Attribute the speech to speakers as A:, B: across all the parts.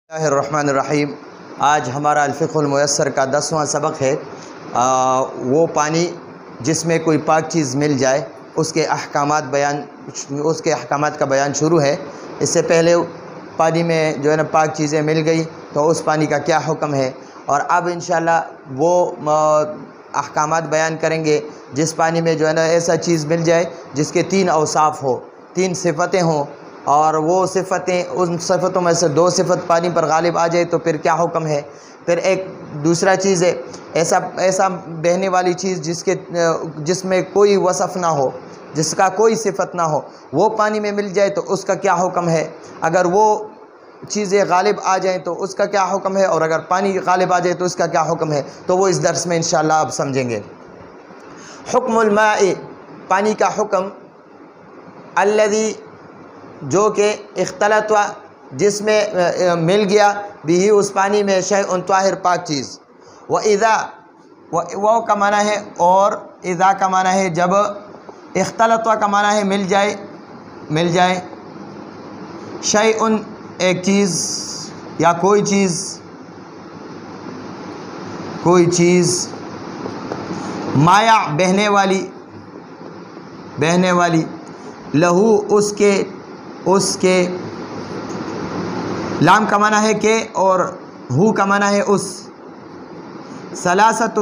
A: اللہ الرحمن الرحیم۔ آج ہمارا الفقہ المیسر کا 10واں سبق ہے۔ وہ پانی جس میں کوئی پاک چیز مل جائے اس کے احکامات کا بیان شروع ہے۔ اس سے پہلے پانی میں جو ہے نا پاک چیزیں مل گئی تو اس پانی کا کیا حکم ہے، اور اب انشاءاللہ وہ احکامات بیان کریں گے جس پانی میں جو ہے نا ایسا چیز مل جائے جس کے 3 اوصاف ہو، 3 صفتیں ہوں، اور وہ صفتیں ان صفتوں میں سے 2 صفت پانی پر غالب آ جائے تو پھر کیا حکم ہے۔ پھر ایک دوسرا چیز ہے ایسا بہنے والی چیز جس میں کوئی وصف نہ ہو، جس کا کوئی صفت نہ ہو، وہ پانی میں مل جائے تو اس کا کیا حکم ہے۔ اگر وہ چیزیں غالب آ جائیں تو اس کا کیا حکم ہے، اور اگر پانی غالب آ جائے تو اس کا کیا حکم ہے، تو وہ اس درس میں انشاءاللہ آپ سمجھیں گے۔ حکم الماء، پانی کا حکم، الذی جو کہ اختلط جس میں مل گیا بھی اس پانی میں شیء طاہر پاک چیز، وَإِذَا وہ کا معنی ہے اور اذا کا معنی ہے جب، اختلط کا معنی ہے مل جائے شیء ایک چیز یا کوئی چیز مایا بہنے والی لہو اس کے لام کا معنی ہے کہ اور ہو کا معنی ہے اس، ثلاثت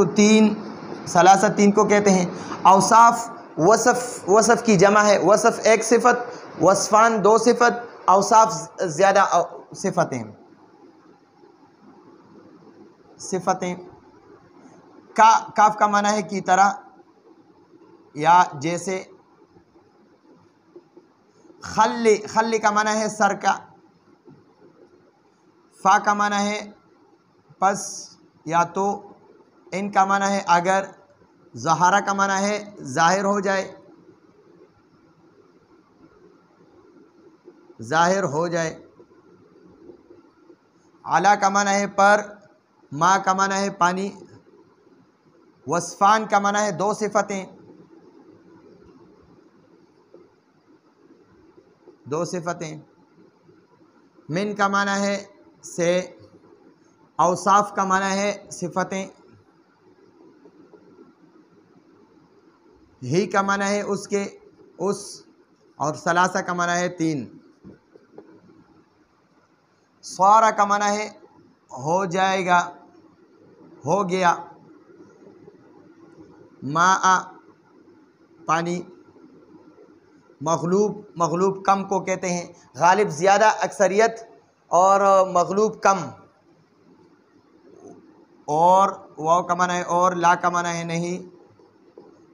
A: تین کو کہتے ہیں، اوصاف وصف کی جمع ہے، وصف ایک صفت، وصفان 2 صفت، اوصاف زیادہ صفتیں کاف کا معنی ہے کی طرح یا جیسے، خلی کا معنی ہے سر کا، فا کا معنی ہے پس یا تو، ان کا معنی ہے اگر، ظہارہ کا معنی ہے ظاہر ہو جائے، علا کا معنی ہے پر، ما کا معنی ہے پانی، وصفان کا معنی ہے 2 صفتیں، من کا معنی ہے سے، اوصاف کا معنی ہے صفتیں، ہی کا معنی ہے اس، اور ثلاثہ کا معنی ہے 3، صار کا معنی ہے ہو گیا، ماء پانی، مغلوب کم کو کہتے ہیں، غالب زیادہ اکثریت اور مغلوب کم، اور واو کا معنی ہے اور، لا کا معنی ہے نہیں،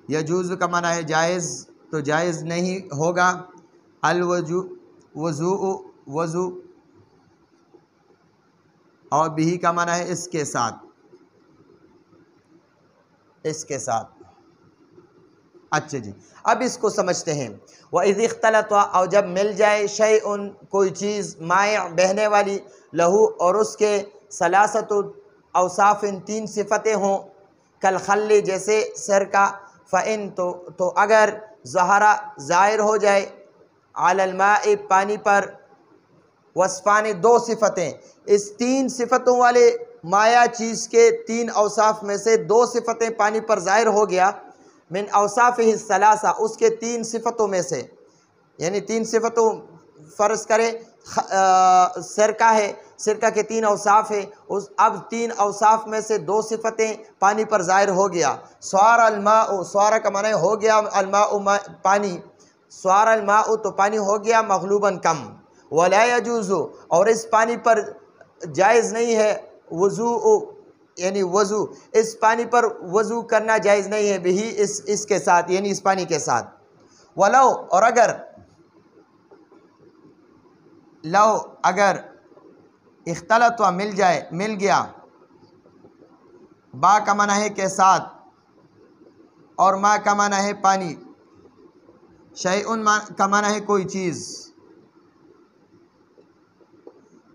A: یجوز کا معنی ہے جائز تو جائز نہیں ہوگا، وضو اور بھی کا معنی ہے اس کے ساتھ۔ اچھا جی، اب اس کو سمجھتے ہیں۔ وَإِذِ اخْتَلَطَ، اور جب مل جائے شیء کوئی چیز، مائع بہنے والی، لہو اور اس کے، ثلاثت اوصاف 3 صفتیں ہوں، کالخل جیسے سر کا، فَإِن تو اگر، ظاہر ہو جائے، علی الماء پانی پر، وصفان 2 صفتیں، اس 3 صفتوں والے مایا چیز کے 3 اوصاف میں سے 2 صفتیں پانی پر ظاہر ہو گیا، من اوصافہ الثلاثہ اس کے 3 صفتوں میں سے، یعنی 3 صفتوں فرض کرے سرکہ ہے، سرکہ کے 3 اوصاف ہے، اب 3 اوصاف میں سے 2 صفتیں پانی پر ظاہر ہو گیا، صار الماء، صار کا معنی ہو گیا الماء پانی، صار الماء تو پانی ہو گیا مغلوباً کم، ولا یجوز اور اس پانی پر جائز نہیں ہے، وضو اس پانی پر وضو کرنا جائز نہیں ہے، بھی اس کے ساتھ یعنی اس پانی کے ساتھ، ولو اور اگر اختلط مل گیا، با کا معنی ہے کے ساتھ اور ما کا معنی ہے پانی، شیء کا معنی ہے کوئی چیز،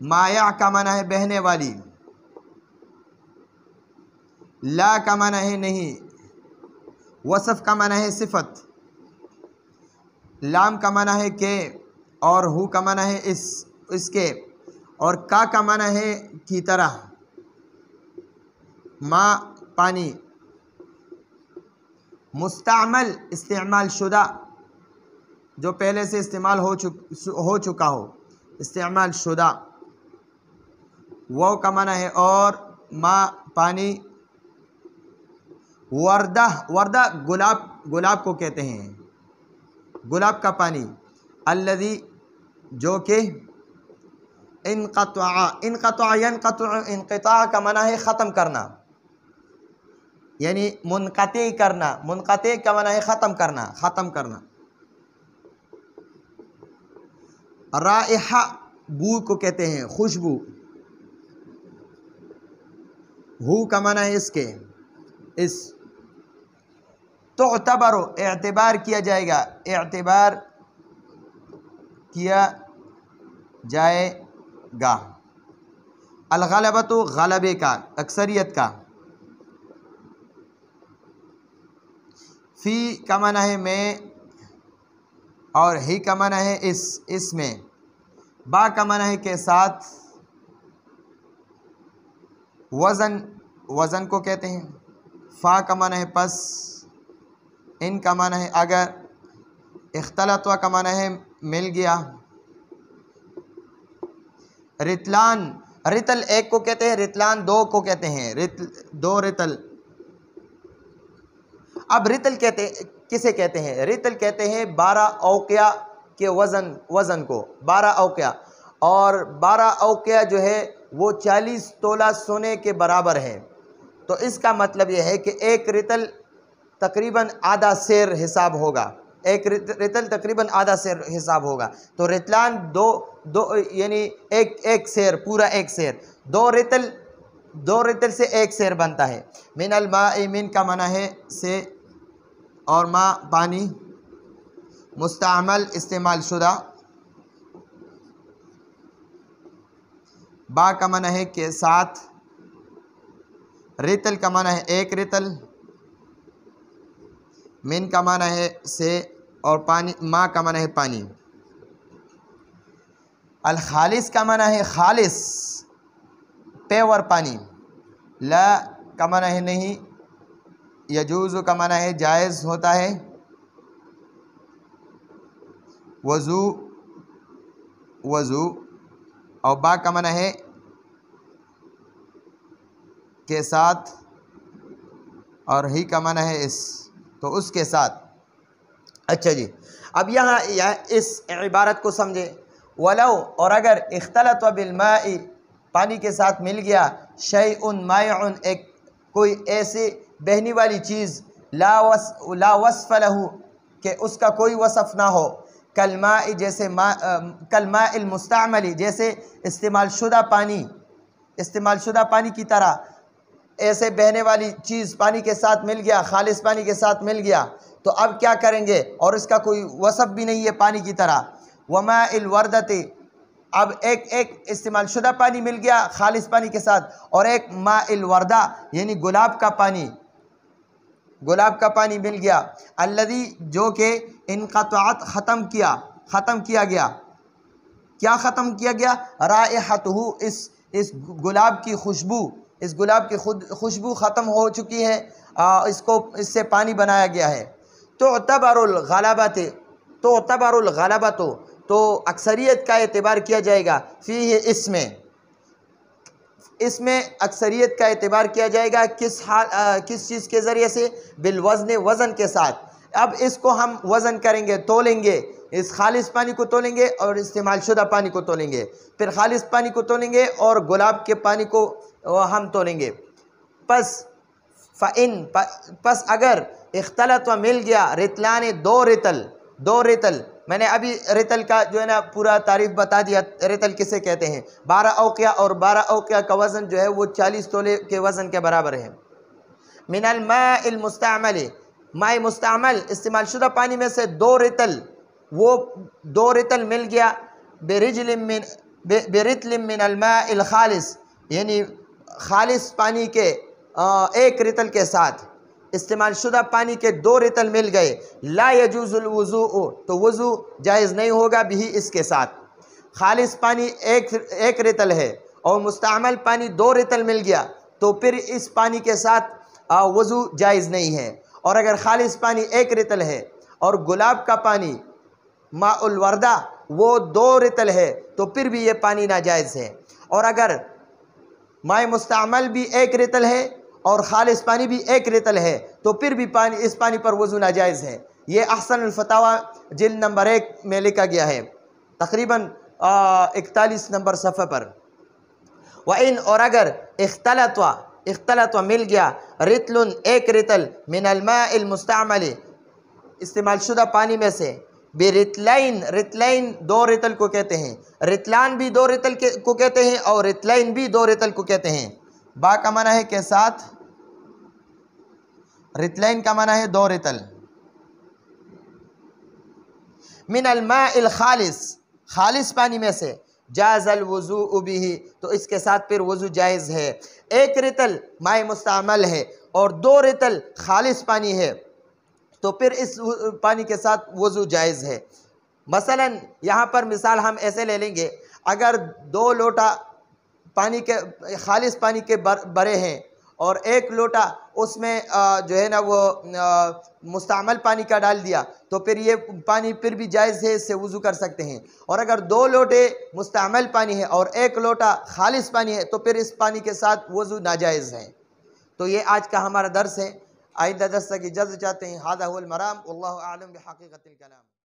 A: مائع کا معنی ہے بہنے والی، لا کا معنی ہے نہیں، وصف کا معنی ہے صفت، لام کا معنی ہے کہ، اور ہو کا معنی ہے اس کے، اور کا معنی ہے کی طرح، ما پانی، مستعمل استعمال شدہ جو پہلے سے استعمال ہو چکا ہو، استعمال شدہ، وہ کا معنی ہے اور ما پانی، وردہ، وردہ گلاب کو کہتے ہیں، گلاب کا پانی، الذی جو کہ انقطع ینقطع، انقطاع کا معنی ہے ختم کرنا، یعنی منقطع کرنا، منقطع کا معنی ہے ختم کرنا، ختم کرنا۔ رائحہ بو کو کہتے ہیں، خوشبو، ہو کا معنی ہے اس کے، اس۔ تعتبر اعتبار کیا جائے گا، اعتبار کیا جائے گا، الغلبۃ غلبے کا، اکثریت کا، فی کا معنی ہے میں اور ہی کا معنی ہے اس میں، با کا معنی ہے کے ساتھ، وزن کو کہتے ہیں، فا کا معنی ہے پس، ان کا معنی ہے اگر، اختلط کا معنی ہے مل گیا، رتلان، رتل ایک کو کہتے ہیں، رتلان دو کو کہتے ہیں، دو رتل۔ اب رتل کسے کہتے ہیں؟ رتل کہتے ہیں 12 اوقیہ کے وزن کو، 12 اوقیہ، اور 12 اوقیہ جو ہے وہ 40 تولہ سونے کے برابر ہے۔ تو اس کا مطلب یہ ہے کہ ایک رتل تقریباً آدھا سیر حساب ہوگا، ایک رتل تقریباً آدھا سیر حساب ہوگا۔ تو رتلان دو یعنی ایک سیر، پورا ایک سیر، دو رتل سے ایک سیر بنتا ہے۔ من الماء، من کا معنی ہے سے، اور ما پانی، مستعمل استعمال شدہ، با کا معنی ہے کے ساتھ، رتل کا معنی ہے ایک رتل، من کا معنی ہے سے، اور پانی، ما کا معنی ہے پانی۔ الخالص کا معنی ہے خالص، پیور پانی، لا کا معنی ہے نہیں، یجوز کا معنی ہے جائز ہوتا ہے، وضو، اور با کا معنی ہے کے ساتھ، اور ہی کا معنی ہے اس، تو اس کے ساتھ۔ اچھا جی، اب یہاں اس عبارت کو سمجھے، ولو، اور اگر، اختلط بالماء، پانی کے ساتھ مل گیا، شیء مائع، کوئی ایسی بہنے والی چیز، لا وصف لہ، کہ اس کا کوئی وصف نہ ہو، کالماء، جیسے کالماء المستعمل، جیسے استعمال شدہ پانی کی طرح، ایسے بہنے والی چیز پانی کے ساتھ مل گیا، خالص پانی کے ساتھ مل گیا، تو اب کیا کریں گے؟ اور اس کا کوئی وصف بھی نہیں ہے پانی کی طرح۔ وماء الوردۃ، اب ایک استعمال شدہ پانی مل گیا خالص پانی کے ساتھ، اور ایک ماء الوردہ یعنی گلاب کا پانی مل گیا، الذی جو کہ انقطعت ختم کیا گیا، کیا ختم کیا گیا؟ رائحتہ، اس گلاب کی خوشبو ختم ہو چکی ہے، اس سے پانی بنایا گیا ہے۔ تعتبر الغلبۃ، تو اکثریت کا اعتبار کیا جائے گا، فیہ، اس میں اکثریت کا اعتبار کیا جائے گا، کس چیز کے ذریعے سے؟ بالوزن، وزن کے ساتھ۔ اب اس کو ہم وزن کریں گے، تولیں گے، اس خالص پانی کو تولیں گے اور استعمال شدہ پانی کو تولیں گے، پھر خالص پانی کو تولیں گے اور گلاب کے پانی کو ہم تولیں گے۔ پس اگر اختلط و مل گیا، رتلان، دو رتل، میں نے ابھی رتل کا جو ہے نا پورا تعریف بتا دیا، رتل کسے کہتے ہیں، 12 اوقیہ، اور 12 اوقیہ کا وزن جو ہے وہ 40 تولے کے وزن کے برابر ہے۔ من الماء المستعمل، ماء مستعمل استعمال شدہ پانی میں سے دو رتل مل گیا، برتل من الماء الخالص، یعنی خالص پانی کے ایک رتل کے ساتھ، استعمال شدہ پانی کے 2 رتل مل گئے، لا یجوز الوضوء، تو وضو جائز نہیں ہوگا بھی اس کے ساتھ۔ خالص پانی ایک رتل ہے اور مستعمل پانی 2 رتل مل گیا تو پھر اس پانی کے ساتھ وضو جائز نہیں ہے. اور اگر خالص پانی 1 رتل ہے اور گلاب کا پانی ماء الوردہ وہ 2 رتل ہے تو پھر بھی یہ پانی ناجائز ہے. اور اگر ماء مستعمل بھی 1 رتل ہے اور خالص پانی بھی 1 رتل ہے تو پھر بھی اس پانی پر وضو ناجائز ہے. یہ احسن الفتاویٰ جلد نمبر 1 میں لکھا گیا ہے، تقریباً 41 نمبر صفحہ پر. وَإِنْ اور اگر اختلط مل گیا رتل 1 رتل من الماء المستعمل استعمال شدہ پانی میں سے برتلین، رتلین 2 رتل کو کہتے ہیں، رتلان بھی 2 رتل کو کہتے ہیں اور رتلین بھی 2 رتل کو کہتے ہیں. با کا معنی ہے کہ 7، رتلین کا معنی ہے 2 رتل. من الماء الخالص، خالص پانی میں سے جاز الوضوء به تو اس کے ساتھ پھر وضو جائز ہے. 1 رتل ماء مستعمل ہے اور 2 رتل خالص پانی ہے تو پھر اس پانی کے ساتھ وضو جائز ہے. مثلا یہاں پر مثال ہم ایسے لے لیں گے، اگر 2 لوٹا پانی کے خالص پانی کے بھرے ہیں اور 1 لوٹا اس میں جو ہے نا وہ مستعمل پانی کا ڈال دیا تو پھر یہ پانی پھر بھی جائز ہے، اس سے وضو کر سکتے ہیں. اور اگر 2 لوٹے مستعمل پانی ہے اور 1 لوٹا خالص پانی ہے تو پھر اس پانی کے ساتھ وضو ناجائز ہے. تو یہ آج کا ہمارا درس ہے. آئندہ درس تک اجازت چاہتے ہیں. ھذا ھو المرام واللہ اعلم بحقیقت الکلام.